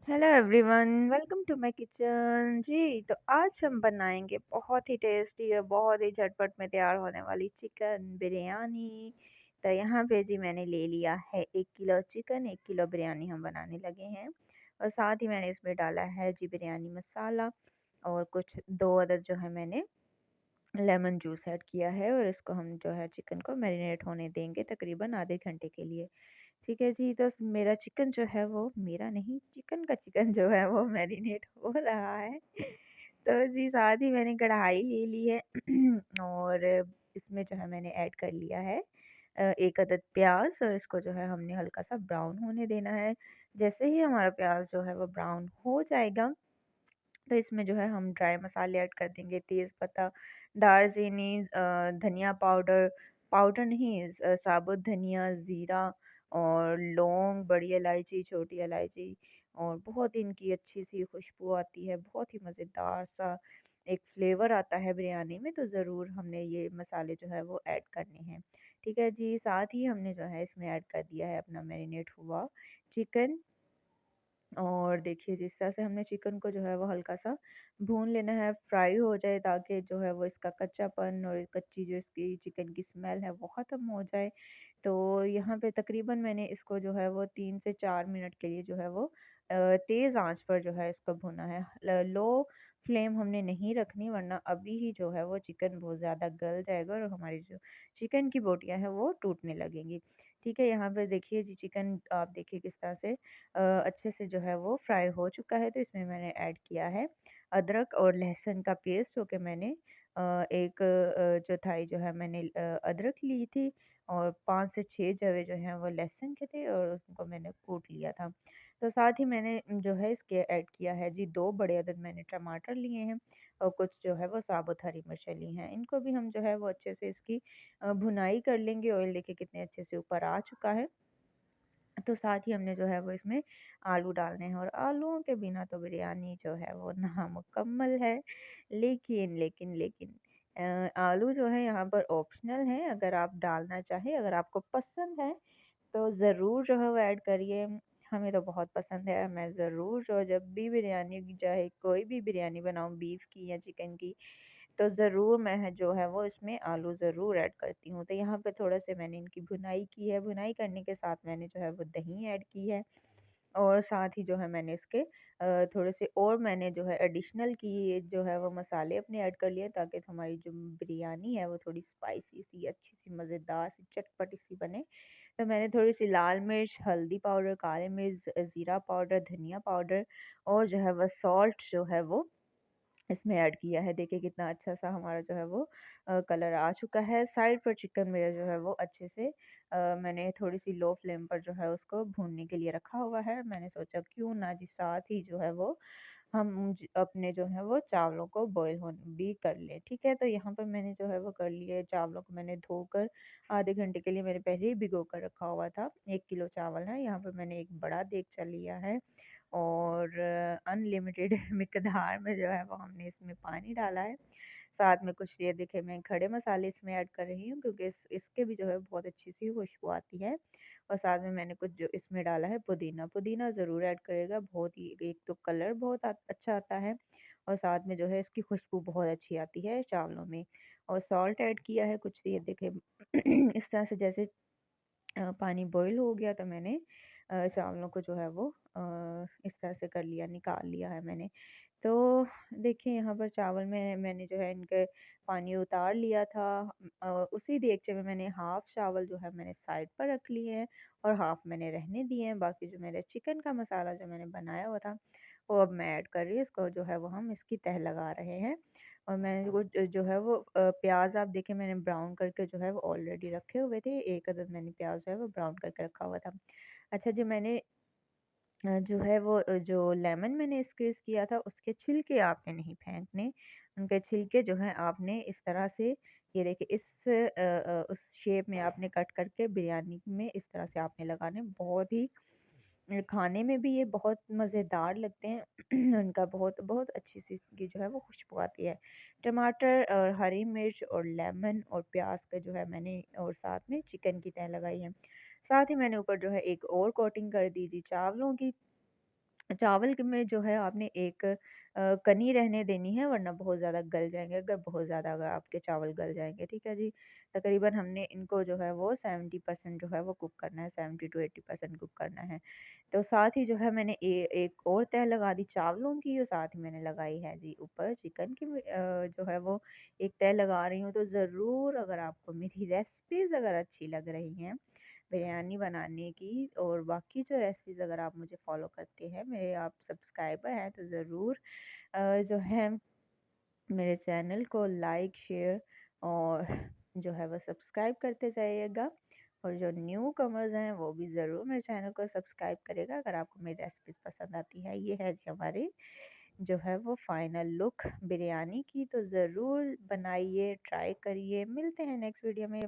Hello everyone, welcome to my kitchen. जी, तो आज हम बनाएंगे बहुत ही टेस्टी और बहुत ही झटपट में तैयार होने वाली चिकन बिरयानी। तो यहाँ पे जी मैंने ले लिया है 1 किलो चिकन, 1 किलो बिरयानी हम बनाने लगे हैं। और साथ ही मैंने इसमें डाला है जी बिरयानी मसाला और कुछ 2 अदद जो है मैंने लेमन जूस ऐड किया है। और इसको हम जो है चिकन को मैरिनेट होने देंगे तकरीबन आधे घंटे के लिए। ठीक है जी, तो मेरा चिकन जो है वो मेरा नहीं, चिकन का चिकन जो है वो मैरिनेट हो रहा है। तो जी साथ ही मैंने कढ़ाई ले ली है और इसमें जो है मैंने ऐड कर लिया है 1 अदद प्याज। और इसको जो है हमने हल्का सा ब्राउन होने देना है। जैसे ही हमारा प्याज जो है वो ब्राउन हो जाएगा, तो इसमें जो है हम ड्राई मसाले ऐड कर देंगे, तेज़ पत्ता, दालचीनी, धनिया पाउडर, पाउडर नहीं, साबुत धनिया, ज़ीरा और लौंग, बड़ी इलायची, छोटी इलायची। और बहुत ही इनकी अच्छी सी खुशबू आती है, बहुत ही मज़ेदार सा एक फ्लेवर आता है बिरयानी में। तो ज़रूर हमने ये मसाले जो है वो ऐड करने हैं। ठीक है जी, साथ ही हमने जो है इसमें ऐड कर दिया है अपना मैरिनेट हुआ चिकन। और देखिए जिस तरह से हमने चिकन को जो है वो हल्का-सा भून लेना है, फ्राई हो जाए ताकि जो है वो इसका कच्चापन और कच्ची जो इसकी चिकन की स्मेल है वो ख़त्म हो जाए। तो यहाँ पे तकरीबन मैंने इसको जो है वो 3 से 4 मिनट के लिए जो है वो तेज़ आँच पर जो है इसको भुना है। ल लो फ्लेम हमने नहीं रखनी, वरना अभी ही जो है वो चिकन बहुत ज़्यादा गल जाएगा और हमारी जो चिकन की बोटियाँ हैं वो टूटने लगेंगी। ठीक है, यहाँ पे देखिए जी चिकन आप देखिए किस तरह से अच्छे से जो है वो फ्राई हो चुका है। तो इसमें मैंने ऐड किया है अदरक और लहसुन का पेस्ट, जो कि मैंने एक चौथाई जो है मैंने अदरक ली थी और 5 से 6 जवे जो हैं वो लहसुन के थे और उनको मैंने कूट लिया था। तो साथ ही मैंने जो है इसके ऐड किया है जी 2 बड़े अदद मैंने टमाटर लिए हैं और कुछ जो है वो साबुत हरी मिर्चें ली हैं। इनको भी हम जो है वो अच्छे से इसकी भुनाई कर लेंगे। ऑयल देखिए कितने अच्छे से ऊपर आ चुका है। तो साथ ही हमने जो है वो इसमें आलू डालने हैं और आलूओं के बिना तो बिरयानी जो है वो नामुकम्मल है। लेकिन आलू जो है यहाँ पर ऑप्शनल है, अगर आप डालना चाहें, अगर आपको पसंद है तो ज़रूर जो है वो ऐड करिए। हमें तो बहुत पसंद है, मैं ज़रूर जो जब भी बिरयानी की चाहे कोई भी बिरयानी बनाऊँ बीफ की या चिकन की, तो ज़रूर मैं है जो है वो इसमें आलू ज़रूर ऐड करती हूँ। तो यहाँ पे थोड़ा से मैंने इनकी भुनाई की है, भुनाई करने के साथ मैंने जो है वो दही ऐड की है। और साथ ही जो है मैंने इसके थोड़े से और मैंने जो है एडिशनल की जो है वो मसाले अपने ऐड कर लिए, ताकि हमारी जो बिरयानी है वो थोड़ी स्पाइसी सी, अच्छी सी, मज़ेदार सी, चटपटी सी बने। तो मैंने थोड़ी सी लाल मिर्च, हल्दी पाउडर, काली मिर्च, ज़ीरा पाउडर, धनिया पाउडर और जो है वो सॉल्ट जो है वो इसमें ऐड किया है। देखिए कितना अच्छा सा हमारा जो है वो कलर आ चुका है। साइड पर चिकन मेरा जो है वो अच्छे से मैंने थोड़ी सी लो फ्लेम पर जो है उसको भूनने के लिए रखा हुआ है। मैंने सोचा क्यों ना जी साथ ही जो है वो हम अपने जो है वो चावलों को बॉईल होने भी कर लें। ठीक है, तो यहाँ पर मैंने जो है वो कर लिए, चावलों को मैंने धोकर आधे घंटे के लिए मैंने पहले ही भिगो कर रखा हुआ था। 1 किलो चावल है, यहाँ पर मैंने एक बड़ा देगचा लिया है और अनलिमिटेड मिकदार में जो है वो हमने इसमें पानी डाला है। साथ में कुछ ये देखिए मैं खड़े मसाले इसमें ऐड कर रही हूँ, क्योंकि इसके भी जो है बहुत अच्छी सी खुशबू आती है। और साथ में मैंने कुछ जो इसमें डाला है पुदीना, पुदीना ज़रूर ऐड करेगा, बहुत ही एक तो कलर बहुत अच्छा आता है और साथ में जो है इसकी खुशबू बहुत अच्छी आती है चावलों में। और सॉल्ट ऐड किया है कुछ, ये देखे इस तरह से जैसे पानी बॉईल हो गया तो मैंने चावलों को जो है वो इस तरह से कर लिया, निकाल लिया है मैंने। तो देखिए यहाँ पर चावल में मैंने जो है इनके पानी उतार लिया था। उसी देगचे में मैंने हाफ़ चावल जो है मैंने साइड पर रख लिए हैं और हाफ़ मैंने रहने दिए हैं। बाकी जो मेरे चिकन का मसाला जो मैंने बनाया हुआ था वो अब मैं ऐड कर रही हूँ। इसको जो है वो हम इसकी तह लगा रहे हैं। और मैंने वो जो है वो प्याज़ आप देखिए मैंने ब्राउन करके जो है वो ऑलरेडी रखे हुए थे। 1 अदद मैंने प्याज़ जो है वो ब्राउन करके रखा हुआ था। अच्छा, जो मैंने जो है वो जो लेमन मैंने स्क्वीज़ किया था उसके छिलके आपने नहीं फेंकने। उनके छिलके जो हैं आपने इस तरह से, ये देखिए इस उस शेप में आपने कट करके बिरयानी में इस तरह से आपने लगाने। बहुत ही खाने में भी ये बहुत मज़ेदार लगते हैं। उनका बहुत बहुत अच्छी सी इसकी जो है वो खुशबू आती है। टमाटर और हरी मिर्च और लेमन और प्याज का जो है मैंने और साथ में चिकन की तह लगाई है। साथ ही मैंने ऊपर जो है एक और कोटिंग कर दी जी चावलों की। चावल क में जो है आपने एक कनी रहने देनी है, वरना बहुत ज़्यादा गल जाएँगे, अगर आपके चावल गल जाएँगे, ठीक है जी। तकरीबन हमने इनको जो है वो 70% जो है वो कुक करना है, 70 टू 80% कुक करना है। तो साथ ही जो है मैंने एक और तह लगा दी चावलों की, और साथ ही मैंने लगाई है जी ऊपर चिकन की जो है वो एक तह लगा रही हूँ। तो ज़रूर अगर आपको मेरी रेसिपीज़ अगर अच्छी लग रही हैं बिरयानी बनाने की, और बाकी जो रेसिपीज़ अगर आप मुझे फ़ॉलो करते हैं, मेरे आप सब्सक्राइबर हैं, तो ज़रूर जो है मेरे चैनल को लाइक, शेयर और जो है वो सब्सक्राइब करते जाइएगा। और जो न्यू कमर्स हैं वो भी ज़रूर मेरे चैनल को सब्सक्राइब करेगा अगर आपको मेरी रेसिपीज़ पसंद आती है। ये है जी हमारी जो है वो फाइनल लुक बिरयानी की, तो ज़रूर बनाइए, ट्राई करिए। मिलते हैं नेक्स्ट वीडियो में।